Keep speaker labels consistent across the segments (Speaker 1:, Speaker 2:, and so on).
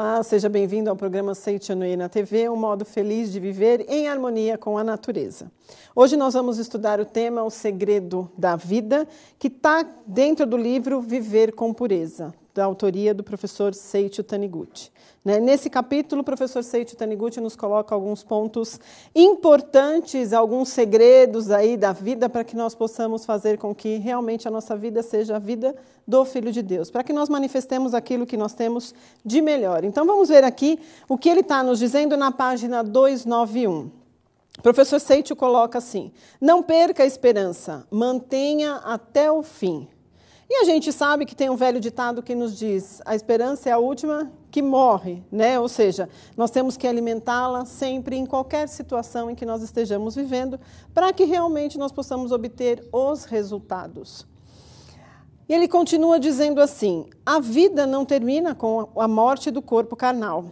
Speaker 1: Olá, seja bem-vindo ao programa Seite Anuê na TV, um modo feliz de viver em harmonia com a natureza. Hoje nós vamos estudar o tema O Segredo da Vida, que está dentro do livro Viver com Pureza, da autoria do professor Seiichi Taniguchi. Nesse capítulo, o professor Seiichi Taniguchi nos coloca alguns pontos importantes, alguns segredos aí da vida para que nós possamos fazer com que realmente a nossa vida seja a vida do Filho de Deus, para que nós manifestemos aquilo que nós temos de melhor. Então vamos ver aqui o que ele está nos dizendo na página 291. O professor Seiichi coloca assim: não perca a esperança, mantenha até o fim. E a gente sabe que tem um velho ditado que nos diz: a esperança é a última que morre, né? Ou seja, nós temos que alimentá-la sempre, em qualquer situação em que nós estejamos vivendo, para que realmente nós possamos obter os resultados. E ele continua dizendo assim: a vida não termina com a morte do corpo carnal.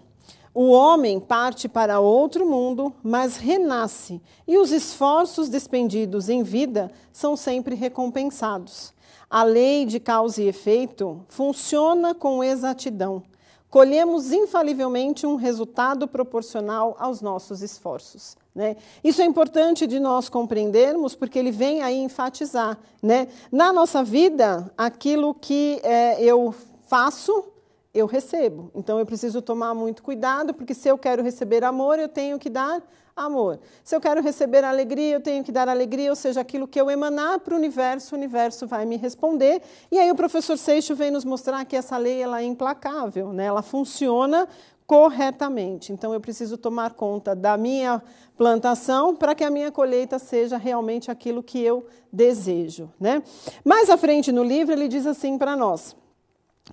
Speaker 1: O homem parte para outro mundo, mas renasce, e os esforços despendidos em vida são sempre recompensados. A lei de causa e efeito funciona com exatidão. Colhemos infalivelmente um resultado proporcional aos nossos esforços. Isso é importante de nós compreendermos, porque ele vem aí enfatizar. Na nossa vida, aquilo que eu faço, eu recebo. Então, eu preciso tomar muito cuidado, porque se eu quero receber amor, eu tenho que dar amor. Se eu quero receber alegria, eu tenho que dar alegria, ou seja, aquilo que eu emanar para o universo vai me responder. E aí o professor Seiichi vem nos mostrar que essa lei ela é implacável, ela funciona corretamente. Então, eu preciso tomar conta da minha plantação para que a minha colheita seja realmente aquilo que eu desejo. Mais à frente no livro, ele diz assim para nós: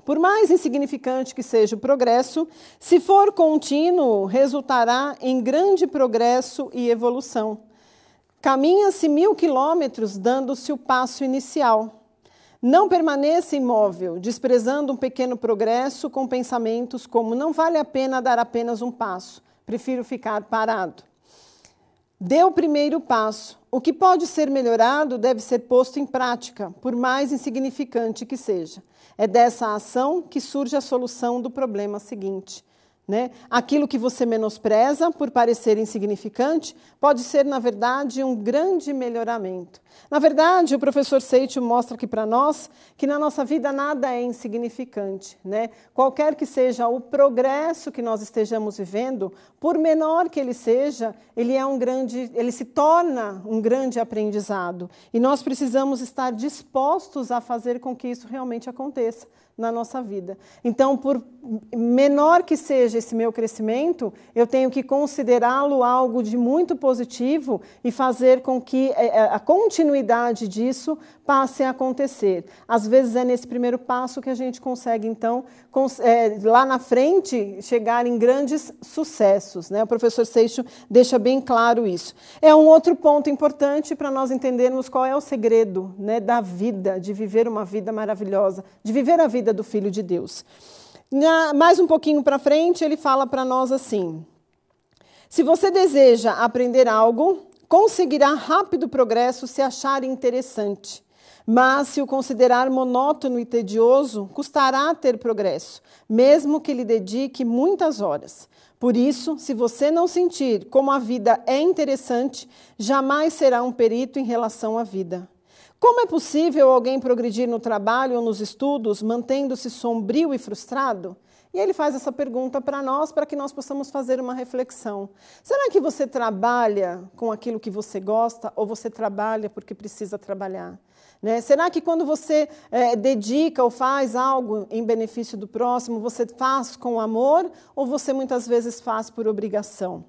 Speaker 1: por mais insignificante que seja o progresso, se for contínuo, resultará em grande progresso e evolução. Caminha-se 1000 quilômetros dando-se o passo inicial. Não permaneça imóvel, desprezando um pequeno progresso com pensamentos como não vale a pena dar apenas um passo, prefiro ficar parado. Dê o primeiro passo. O que pode ser melhorado deve ser posto em prática, por mais insignificante que seja. É dessa ação que surge a solução do problema seguinte. Aquilo que você menospreza por parecer insignificante pode ser, na verdade, um grande melhoramento. Na verdade, o professor Seiichi mostra aqui para nós que na nossa vida nada é insignificante. Qualquer que seja o progresso que nós estejamos vivendo, por menor que ele seja, ele se torna um grande aprendizado. E nós precisamos estar dispostos a fazer com que isso realmente aconteça na nossa vida. Então, por menor que seja esse meu crescimento, eu tenho que considerá-lo algo de muito positivo e fazer com que a continuidade disso passe a acontecer. Às vezes é nesse primeiro passo que a gente consegue, então, lá na frente, chegar em grandes sucessos. O professor Seiichi deixa bem claro isso. É um outro ponto importante para nós entendermos qual é o segredo da vida, de viver uma vida maravilhosa, de viver a vida do Filho de Deus. Mais um pouquinho para frente, ele fala para nós assim: se você deseja aprender algo, conseguirá rápido progresso se achar interessante. Mas, se o considerar monótono e tedioso, custará ter progresso, mesmo que lhe dedique muitas horas. Por isso, se você não sentir como a vida é interessante, jamais será um perito em relação à vida. Como é possível alguém progredir no trabalho ou nos estudos, mantendo-se sombrio e frustrado? E ele faz essa pergunta para nós, para que nós possamos fazer uma reflexão. Será que você trabalha com aquilo que você gosta, ou você trabalha porque precisa trabalhar? Será que quando você dedica ou faz algo em benefício do próximo, você faz com amor ou você muitas vezes faz por obrigação?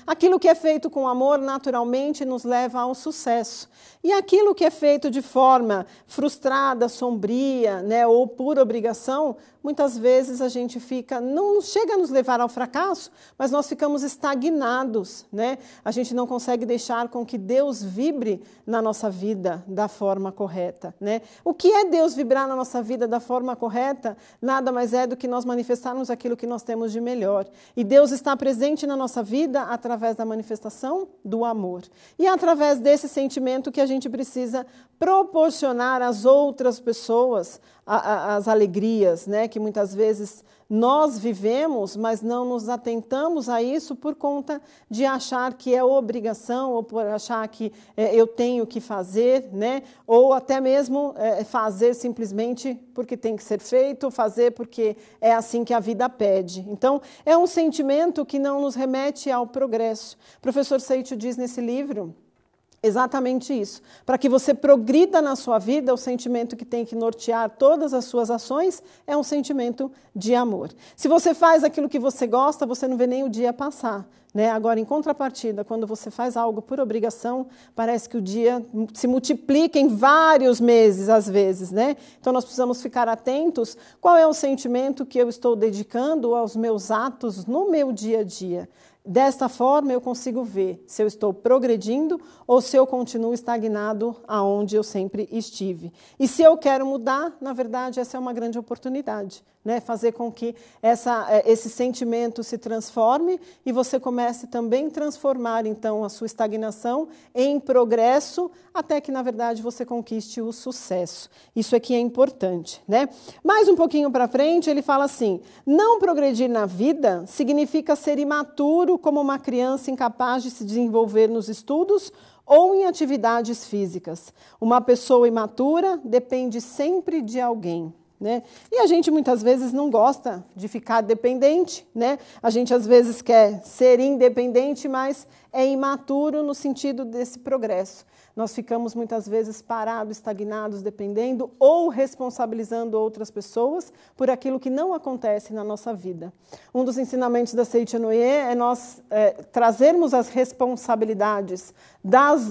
Speaker 1: Aquilo que é feito com amor naturalmente nos leva ao sucesso. E aquilo que é feito de forma frustrada, sombria, ou por obrigação, muitas vezes a gente não chega a nos levar ao fracasso, mas nós ficamos estagnados. A gente não consegue deixar com que Deus vibre na nossa vida da forma correta. O que é Deus vibrar na nossa vida da forma correta? Nada mais é do que nós manifestarmos aquilo que nós temos de melhor. E Deus está presente na nossa vida através da manifestação do amor. E é através desse sentimento que a gente precisa proporcionar às outras pessoas as alegrias, que muitas vezes nós vivemos, mas não nos atentamos a isso por conta de achar que é obrigação, ou por achar que eu tenho que fazer, né? Ou até mesmo fazer simplesmente porque tem que ser feito, fazer porque é assim que a vida pede. Então, é um sentimento que não nos remete ao progresso. O professor Seicho diz nesse livro exatamente isso. Para que você progrida na sua vida, o sentimento que tem que nortear todas as suas ações é um sentimento de amor. Se você faz aquilo que você gosta, você não vê nem o dia passar, né? Agora, em contrapartida, quando você faz algo por obrigação, parece que o dia se multiplica em vários meses, às vezes, né? Então, nós precisamos ficar atentos qual é o sentimento que eu estou dedicando aos meus atos no meu dia a dia. Desta forma, eu consigo ver se eu estou progredindo ou se eu continuo estagnado aonde eu sempre estive. E se eu quero mudar, na verdade, essa é uma grande oportunidade, né? Fazer com que esse sentimento se transforme e você comece também a transformar, então, a sua estagnação em progresso, até que, na verdade, você conquiste o sucesso. Isso aqui é importante, né? Mais um pouquinho para frente, ele fala assim: não progredir na vida significa ser imaturo como uma criança incapaz de se desenvolver nos estudos ou em atividades físicas. Uma pessoa imatura depende sempre de alguém, né? E a gente muitas vezes não gosta de ficar dependente, né? A gente às vezes quer ser independente, mas é imaturo no sentido desse progresso. Nós ficamos muitas vezes parados, estagnados, dependendo ou responsabilizando outras pessoas por aquilo que não acontece na nossa vida. Um dos ensinamentos da Seicho no Ie é nós trazermos as responsabilidades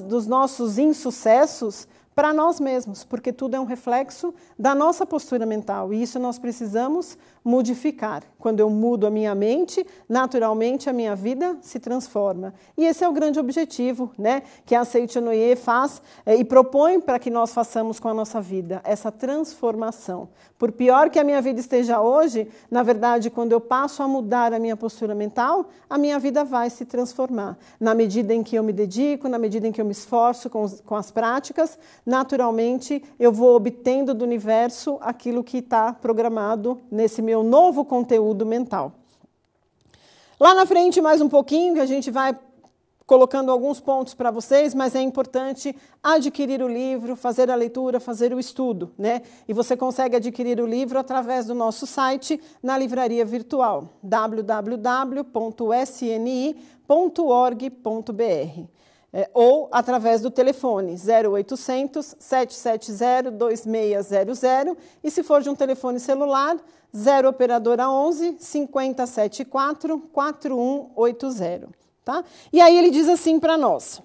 Speaker 1: dos nossos insucessos para nós mesmos, porque tudo é um reflexo da nossa postura mental e isso nós precisamos modificar. Quando eu mudo a minha mente, naturalmente a minha vida se transforma. E esse é o grande objetivo, né, que a Seicho no Ie faz e propõe para que nós façamos com a nossa vida, essa transformação. Por pior que a minha vida esteja hoje, na verdade, quando eu passo a mudar a minha postura mental, a minha vida vai se transformar. Na medida em que eu me dedico, na medida em que eu me esforço com as práticas, naturalmente eu vou obtendo do universo aquilo que está programado nesse meu novo conteúdo mental. Lá na frente, mais um pouquinho, que a gente vai colocando alguns pontos para vocês, mas é importante adquirir o livro, fazer a leitura, fazer o estudo, né? E você consegue adquirir o livro através do nosso site na livraria virtual, www.sni.org.br. Ou através do telefone 0800 770 2600 e se for de um telefone celular 0 operadora 11 5074 4180, tá? E aí ele diz assim para nós: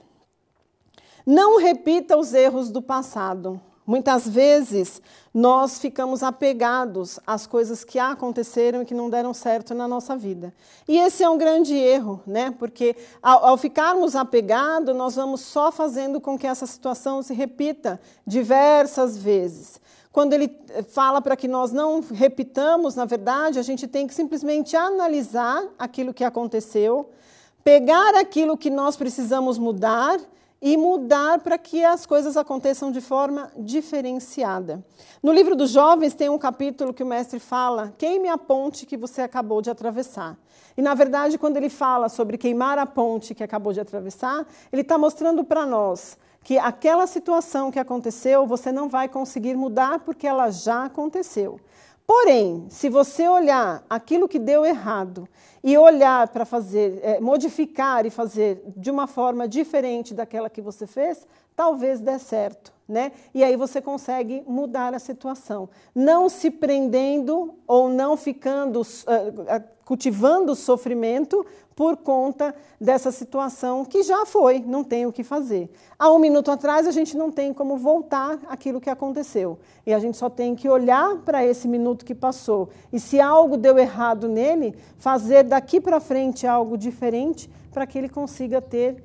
Speaker 1: não repita os erros do passado. Muitas vezes nós ficamos apegados às coisas que aconteceram e que não deram certo na nossa vida. E esse é um grande erro, né? Porque ao ficarmos apegados, nós vamos só fazendo com que essa situação se repita diversas vezes. Quando ele fala para que nós não repitamos, na verdade, a gente tem que simplesmente analisar aquilo que aconteceu, pegar aquilo que nós precisamos mudar e mudar para que as coisas aconteçam de forma diferenciada. No livro dos jovens tem um capítulo que o mestre fala: queime a ponte que você acabou de atravessar. E, na verdade, quando ele fala sobre queimar a ponte que acabou de atravessar, ele está mostrando para nós que aquela situação que aconteceu, você não vai conseguir mudar porque ela já aconteceu. Porém, se você olhar aquilo que deu errado e olhar para fazer, modificar e fazer de uma forma diferente daquela que você fez, talvez dê certo, né? E aí você consegue mudar a situação. Não se prendendo ou não ficando, cultivando o sofrimento por conta dessa situação que já foi, não tem o que fazer. Há um minuto atrás, a gente não tem como voltar aquilo que aconteceu. E a gente só tem que olhar para esse minuto que passou. E se algo deu errado nele, fazer daqui para frente algo diferente para que ele consiga ter,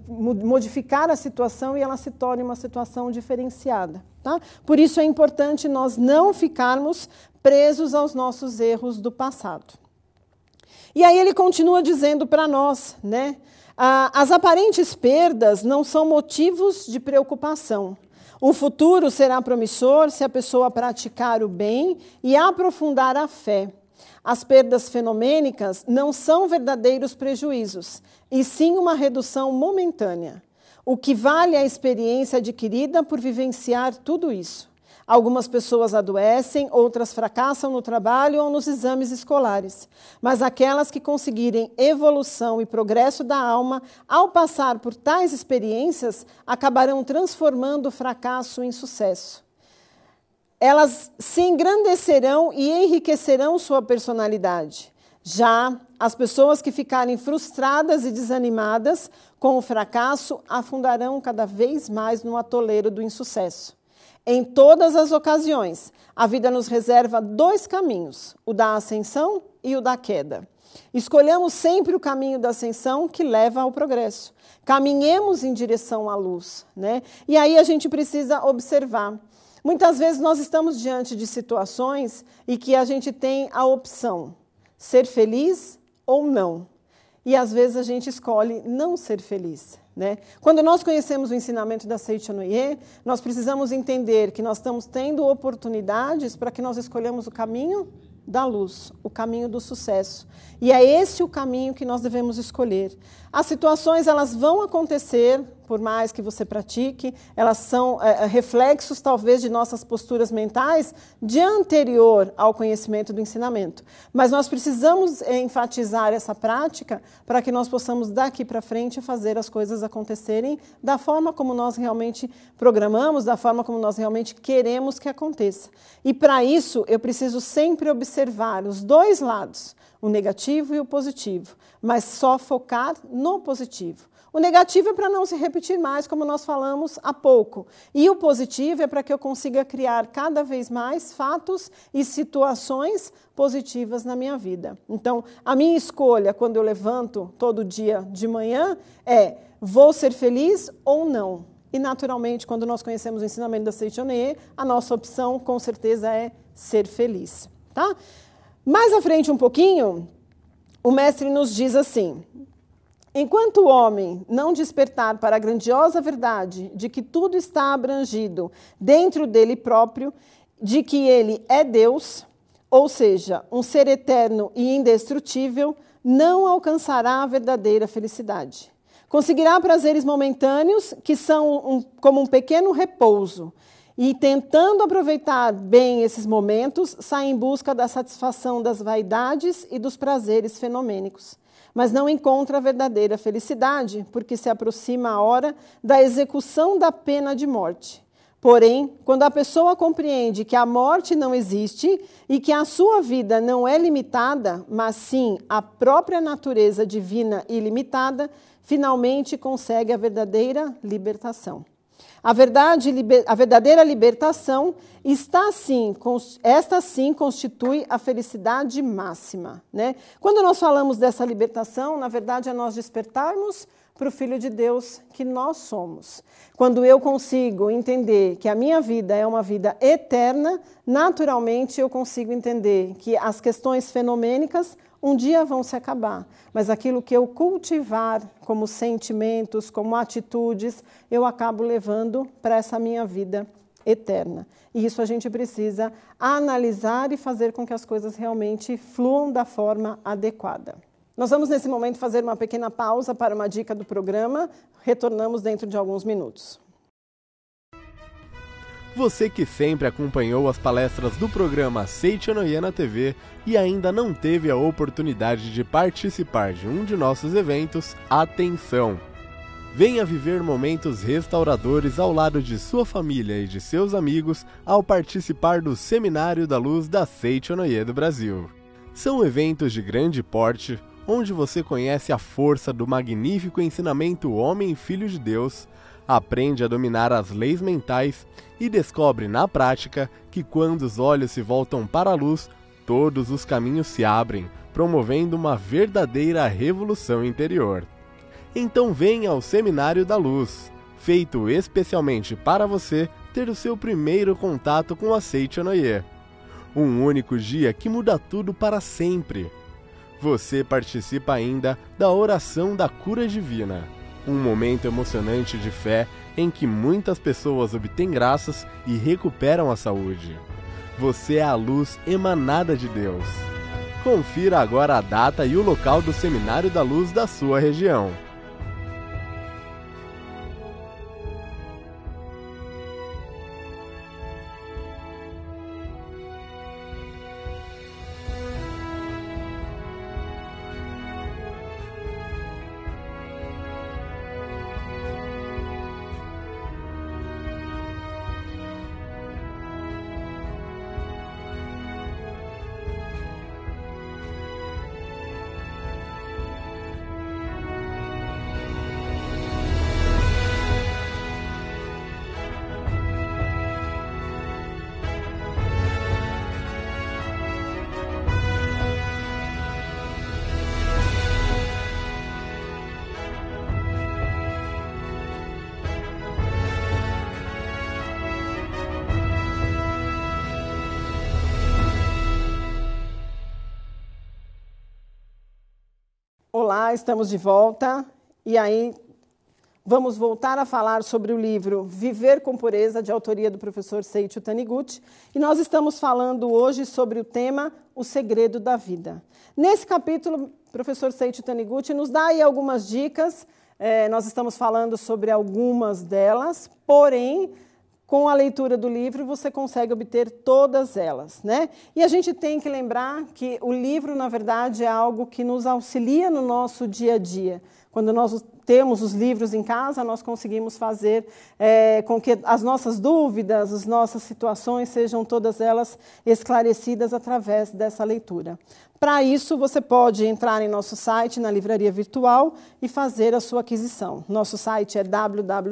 Speaker 1: modificar a situação e ela se torne uma situação diferenciada. Tá? Por isso é importante nós não ficarmos presos aos nossos erros do passado. E aí ele continua dizendo para nós, né? As aparentes perdas não são motivos de preocupação. O futuro será promissor se a pessoa praticar o bem e aprofundar a fé. As perdas fenomênicas não são verdadeiros prejuízos, e sim uma redução momentânea. O que vale é a experiência adquirida por vivenciar tudo isso. Algumas pessoas adoecem, outras fracassam no trabalho ou nos exames escolares. Mas aquelas que conseguirem evolução e progresso da alma, ao passar por tais experiências, acabarão transformando o fracasso em sucesso. Elas se engrandecerão e enriquecerão sua personalidade. Já as pessoas que ficarem frustradas e desanimadas com o fracasso afundarão cada vez mais no atoleiro do insucesso. Em todas as ocasiões, a vida nos reserva dois caminhos, o da ascensão e o da queda. Escolhamos sempre o caminho da ascensão que leva ao progresso. Caminhemos em direção à luz, né? E aí a gente precisa observar. Muitas vezes nós estamos diante de situações em que a gente tem a opção, ser feliz ou não. E às vezes a gente escolhe não ser feliz, né? Quando nós conhecemos o ensinamento da Seiichi Noye, nós precisamos entender que nós estamos tendo oportunidades para que nós escolhamos o caminho da luz, o caminho do sucesso. E é esse o caminho que nós devemos escolher. As situações, elas vão acontecer, por mais que você pratique, elas são reflexos, talvez, de nossas posturas mentais de anterior ao conhecimento do ensinamento. Mas nós precisamos enfatizar essa prática para que nós possamos, daqui para frente, fazer as coisas acontecerem da forma como nós realmente programamos, da forma como nós realmente queremos que aconteça. E, para isso, eu preciso sempre observar os dois lados, o negativo e o positivo, mas só focar no positivo. O negativo é para não se repetir mais, como nós falamos há pouco. E o positivo é para que eu consiga criar cada vez mais fatos e situações positivas na minha vida. Então, a minha escolha, quando eu levanto todo dia de manhã, é: vou ser feliz ou não? E, naturalmente, quando nós conhecemos o ensinamento da Seiichi Noye, a nossa opção, com certeza, é ser feliz. Tá? Mais à frente um pouquinho, o mestre nos diz assim: enquanto o homem não despertar para a grandiosa verdade de que tudo está abrangido dentro dele próprio, de que ele é Deus, ou seja, um ser eterno e indestrutível, não alcançará a verdadeira felicidade. Conseguirá prazeres momentâneos que são como um pequeno repouso, e, tentando aproveitar bem esses momentos, sai em busca da satisfação das vaidades e dos prazeres fenomênicos. Mas não encontra a verdadeira felicidade, porque se aproxima a hora da execução da pena de morte. Porém, quando a pessoa compreende que a morte não existe e que a sua vida não é limitada, mas sim a própria natureza divina ilimitada, finalmente consegue a verdadeira libertação. A verdadeira libertação esta sim constitui a felicidade máxima, né? Quando nós falamos dessa libertação, na verdade é nós despertarmos para o Filho de Deus que nós somos. Quando eu consigo entender que a minha vida é uma vida eterna, naturalmente eu consigo entender que as questões fenomênicas um dia vão se acabar, mas aquilo que eu cultivar como sentimentos, como atitudes, eu acabo levando para essa minha vida eterna. E isso a gente precisa analisar e fazer com que as coisas realmente fluam da forma adequada. Nós vamos, nesse momento, fazer uma pequena pausa para uma dica do programa. Retornamos dentro de alguns minutos.
Speaker 2: Você que sempre acompanhou as palestras do programa Seiichi Noye na TV e ainda não teve a oportunidade de participar de um de nossos eventos, atenção! Venha viver momentos restauradores ao lado de sua família e de seus amigos ao participar do Seminário da Luz da Seiichi Noye do Brasil. São eventos de grande porte, onde você conhece a força do magnífico ensinamento Homem e Filho de Deus, aprende a dominar as leis mentais e descobre na prática que quando os olhos se voltam para a luz, todos os caminhos se abrem, promovendo uma verdadeira revolução interior. Então venha ao Seminário da Luz, feito especialmente para você ter o seu primeiro contato com a Seiichi Noye. Um único dia que muda tudo para sempre. Você participa ainda da oração da cura divina, um momento emocionante de fé em que muitas pessoas obtêm graças e recuperam a saúde. Você é a luz emanada de Deus. Confira agora a data e o local do Seminário da Luz da sua região.
Speaker 1: Olá, estamos de volta e aí vamos voltar a falar sobre o livro Viver com Pureza, de autoria do professor Seiichi Taniguchi, e nós estamos falando hoje sobre o tema O Segredo da Vida. Nesse capítulo, o professor Seiichi Taniguchi nos dá aí algumas dicas, nós estamos falando sobre algumas delas, porém, com a leitura do livro, você consegue obter todas elas, né? E a gente tem que lembrar que o livro, na verdade, é algo que nos auxilia no nosso dia a dia. Quando nós temos os livros em casa, nós conseguimos fazer com que as nossas dúvidas, as nossas situações sejam todas elas esclarecidas através dessa leitura. Para isso, você pode entrar em nosso site, na livraria virtual, e fazer a sua aquisição. Nosso site é www.sni.org.br,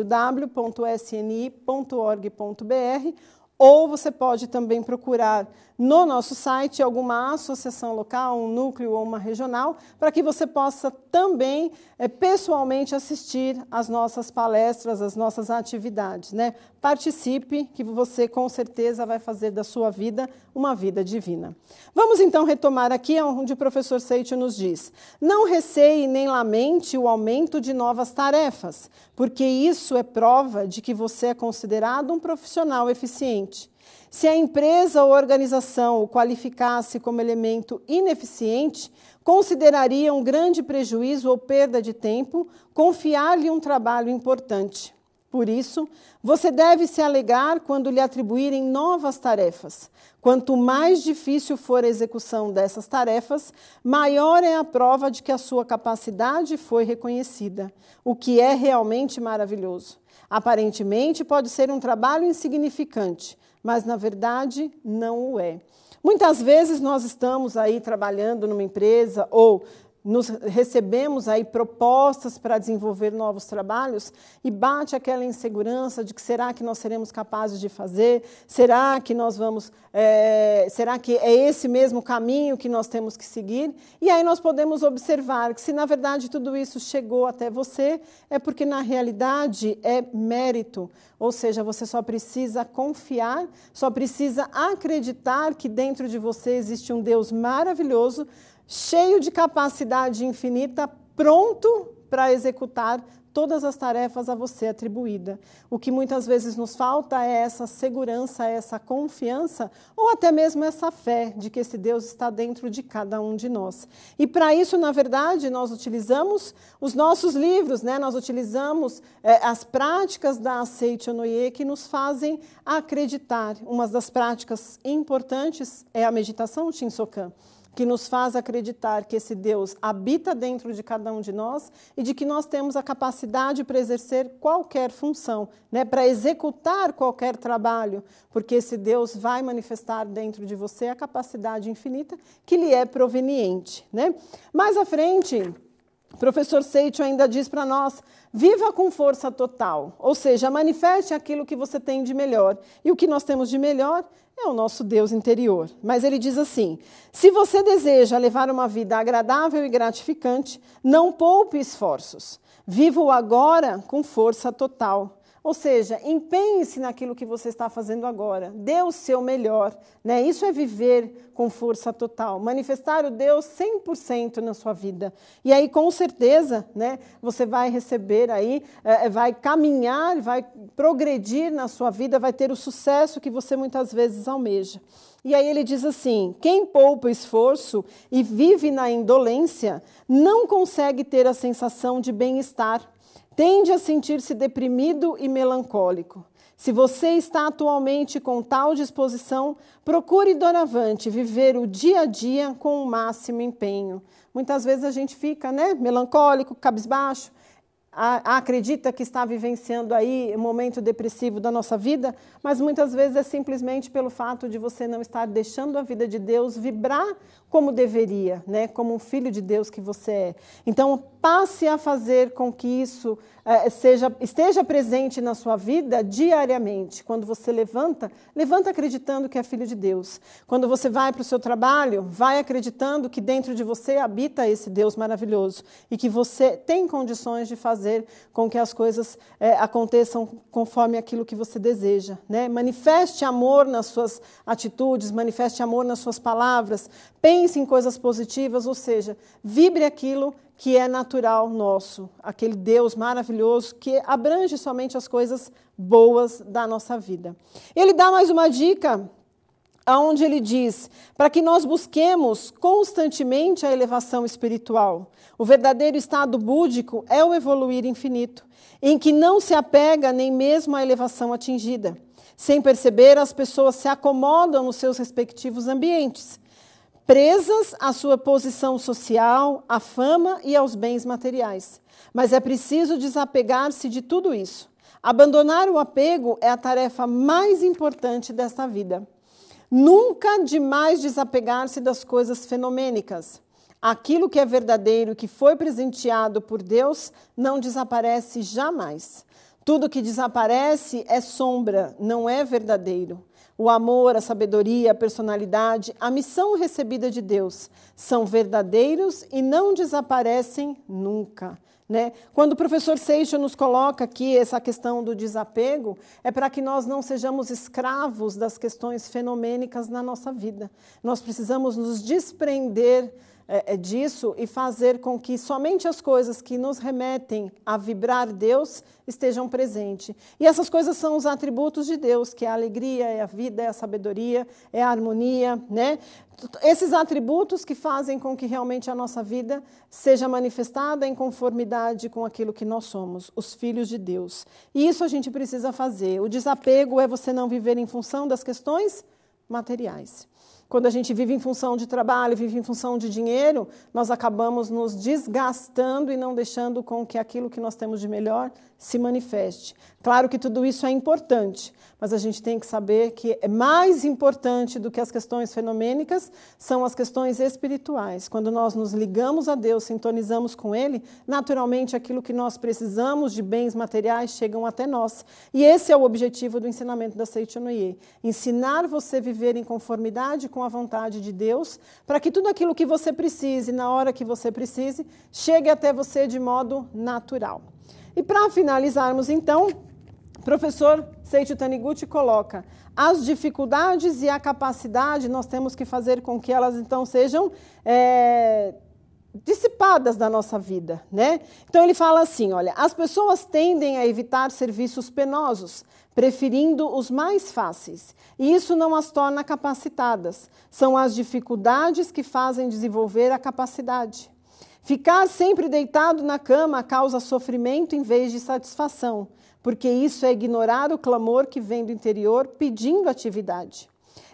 Speaker 1: ou você pode também procurar no nosso site alguma associação local, um núcleo ou uma regional, para que você possa também pessoalmente assistir às nossas palestras, às nossas atividades, né? Participe, que você com certeza vai fazer da sua vida uma vida divina. Vamos então retomar aqui onde o professor Seiichi nos diz: não receie nem lamente o aumento de novas tarefas, porque isso é prova de que você é considerado um profissional eficiente. Se a empresa ou organização o qualificasse como elemento ineficiente, consideraria um grande prejuízo ou perda de tempo confiar-lhe um trabalho importante. Por isso, você deve se alegrar quando lhe atribuírem novas tarefas. Quanto mais difícil for a execução dessas tarefas, maior é a prova de que a sua capacidade foi reconhecida, o que é realmente maravilhoso. Aparentemente, pode ser um trabalho insignificante, mas, na verdade, não o é. Muitas vezes nós estamos aí trabalhando numa empresa ou recebemos aí propostas para desenvolver novos trabalhos e bate aquela insegurança de que será que nós seremos capazes de fazer? Será que nós vamos? Será que é esse mesmo caminho que nós temos que seguir? E aí nós podemos observar que se na verdade tudo isso chegou até você, é porque na realidade é mérito, ou seja, você só precisa confiar, só precisa acreditar que dentro de você existe um Deus maravilhoso, cheio de capacidade infinita, pronto para executar todas as tarefas a você atribuída. O que muitas vezes nos falta é essa segurança, essa confiança, ou até mesmo essa fé de que esse Deus está dentro de cada um de nós. E para isso, na verdade, nós utilizamos os nossos livros, né? Nós utilizamos as práticas da Seiichi Onoye que nos fazem acreditar. Uma das práticas importantes é a meditação Shinsokan, que nos faz acreditar que esse Deus habita dentro de cada um de nós e de que nós temos a capacidade para exercer qualquer função, né, para executar qualquer trabalho, porque esse Deus vai manifestar dentro de você a capacidade infinita que lhe é proveniente, né? Mais à frente, o professor Seiichi ainda diz para nós: viva com força total, ou seja, manifeste aquilo que você tem de melhor. E o que nós temos de melhor é o nosso Deus interior. Mas ele diz assim: se você deseja levar uma vida agradável e gratificante, não poupe esforços. Viva o agora com força total. Ou seja, empenhe-se naquilo que você está fazendo agora. Dê o seu melhor, né? Isso é viver com força total. Manifestar o Deus 100% na sua vida. E aí, com certeza, né, você vai receber aí, vai caminhar, vai progredir na sua vida, vai ter o sucesso que você muitas vezes almeja. E aí ele diz assim: quem poupa esforço e vive na indolência não consegue ter a sensação de bem-estar. Tende a sentir-se deprimido e melancólico. Se você está atualmente com tal disposição, procure doravante viver o dia a dia com o máximo empenho. Muitas vezes a gente fica, né, melancólico, cabisbaixo, acredita que está vivenciando aí um momento depressivo da nossa vida, mas muitas vezes é simplesmente pelo fato de você não estar deixando a vida de Deus vibrar como deveria, né? Como um filho de Deus que você é. Então, passe a fazer com que isso esteja presente na sua vida diariamente. Quando você levanta acreditando que é filho de Deus. Quando você vai para o seu trabalho, vai acreditando que dentro de você habita esse Deus maravilhoso e que você tem condições de fazer com que as coisas aconteçam conforme aquilo que você deseja, né? Manifeste amor nas suas atitudes, manifeste amor nas suas palavras, pense em coisas positivas, ou seja, vibre aquilo que é natural nosso, aquele Deus maravilhoso que abrange somente as coisas boas da nossa vida. Ele dá mais uma dica, onde ele diz, para que nós busquemos constantemente a elevação espiritual. O verdadeiro estado búdico é o evoluir infinito, em que não se apega nem mesmo à elevação atingida. Sem perceber, as pessoas se acomodam nos seus respectivos ambientes, presas à sua posição social, à fama e aos bens materiais. Mas é preciso desapegar-se de tudo isso. Abandonar o apego é a tarefa mais importante desta vida. Nunca demais desapegar-se das coisas fenomênicas. Aquilo que é verdadeiro, que foi presenteado por Deus, não desaparece jamais. Tudo que desaparece é sombra, não é verdadeiro. O amor, a sabedoria, a personalidade, a missão recebida de Deus são verdadeiros e não desaparecem nunca, né? Quando o professor Seixo nos coloca aqui essa questão do desapego, é para que nós não sejamos escravos das questões fenomênicas na nossa vida. Nós precisamos nos desprender disso e fazer com que somente as coisas que nos remetem a vibrar Deus estejam presentes. E essas coisas são os atributos de Deus, que é a alegria, é a vida, é a sabedoria, é a harmonia, né? Esses atributos que fazem com que realmente a nossa vida seja manifestada em conformidade com aquilo que nós somos, os filhos de Deus. E isso a gente precisa fazer. O desapego é você não viver em função das questões materiais. Quando a gente vive em função de trabalho, vive em função de dinheiro, nós acabamos nos desgastando e não deixando com que aquilo que nós temos de melhor se manifeste. Claro que tudo isso é importante, mas a gente tem que saber que é mais importante do que as questões fenomênicas são as questões espirituais. Quando nós nos ligamos a Deus, sintonizamos com Ele, naturalmente aquilo que nós precisamos de bens materiais chegam até nós. E esse é o objetivo do ensinamento da Seichonoye. Ensinar você a viver em conformidade com a vontade de Deus, para que tudo aquilo que você precise, na hora que você precise, chegue até você de modo natural. E para finalizarmos, então, o professor Seiichi Taniguchi coloca: as dificuldades e a capacidade, nós temos que fazer com que elas, então, sejam dissipadas da nossa vida, né? Então, ele fala assim, olha, as pessoas tendem a evitar serviços penosos, preferindo os mais fáceis, e isso não as torna capacitadas. São as dificuldades que fazem desenvolver a capacidade. Ficar sempre deitado na cama causa sofrimento em vez de satisfação, porque isso é ignorar o clamor que vem do interior pedindo atividade.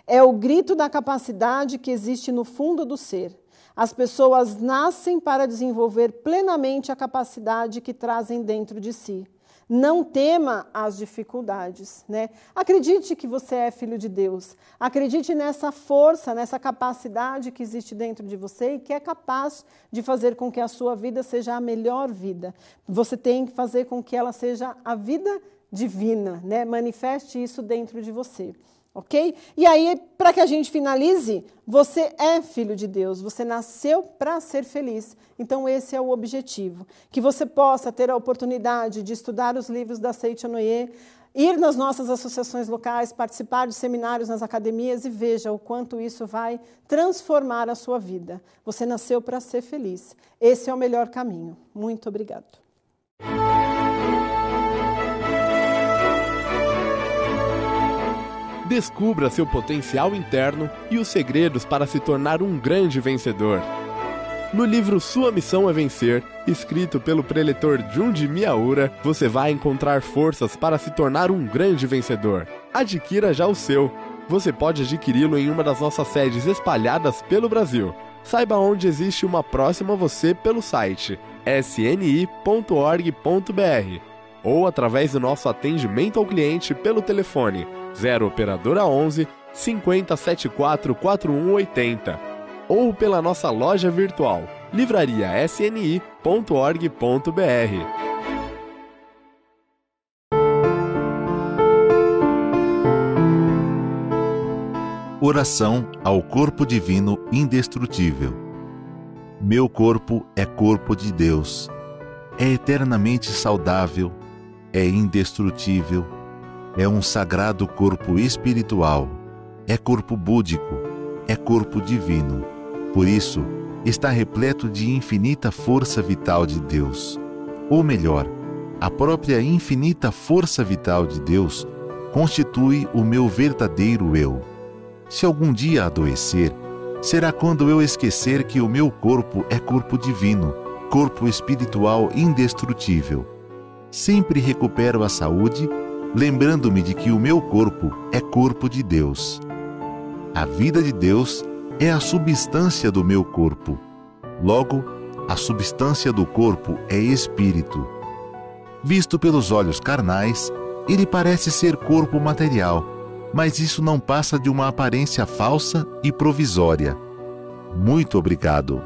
Speaker 1: É o grito da capacidade que existe no fundo do ser. As pessoas nascem para desenvolver plenamente a capacidade que trazem dentro de si. Não tema as dificuldades, né? Acredite que você é filho de Deus. Acredite nessa força, nessa capacidade que existe dentro de você e que é capaz de fazer com que a sua vida seja a melhor vida. Você tem que fazer com que ela seja a vida divina, né? Manifeste isso dentro de você. ok? E aí, para que a gente finalize, você é filho de Deus, você nasceu para ser feliz. Então esse é o objetivo, que você possa ter a oportunidade de estudar os livros da Seiichi Onoye, ir nas nossas associações locais, participar de seminários nas academias e veja o quanto isso vai transformar a sua vida. Você nasceu para ser feliz. Esse é o melhor caminho. Muito obrigado.
Speaker 2: Descubra seu potencial interno e os segredos para se tornar um grande vencedor. No livro Sua Missão é Vencer, escrito pelo preletor Junji Miyaura, você vai encontrar forças para se tornar um grande vencedor. Adquira já o seu. Você pode adquiri-lo em uma das nossas sedes espalhadas pelo Brasil. Saiba onde existe uma próxima a você pelo site sni.org.br ou através do nosso atendimento ao cliente pelo telefone 0 operadora 11 5074 4180 ou pela nossa loja virtual livrariasni.org.br.
Speaker 3: Oração ao corpo divino indestrutível. Meu corpo é corpo de Deus, é eternamente saudável, é indestrutível, é um sagrado corpo espiritual, é corpo búdico, é corpo divino. Por isso, está repleto de infinita força vital de Deus. Ou melhor, a própria infinita força vital de Deus constitui o meu verdadeiro eu. Se algum dia adoecer, será quando eu esquecer que o meu corpo é corpo divino, corpo espiritual indestrutível. Sempre recupero a saúde, lembrando-me de que o meu corpo é corpo de Deus. A vida de Deus é a substância do meu corpo. Logo, a substância do corpo é espírito. Visto pelos olhos carnais, ele parece ser corpo material, mas isso não passa de uma aparência falsa e provisória. Muito obrigado.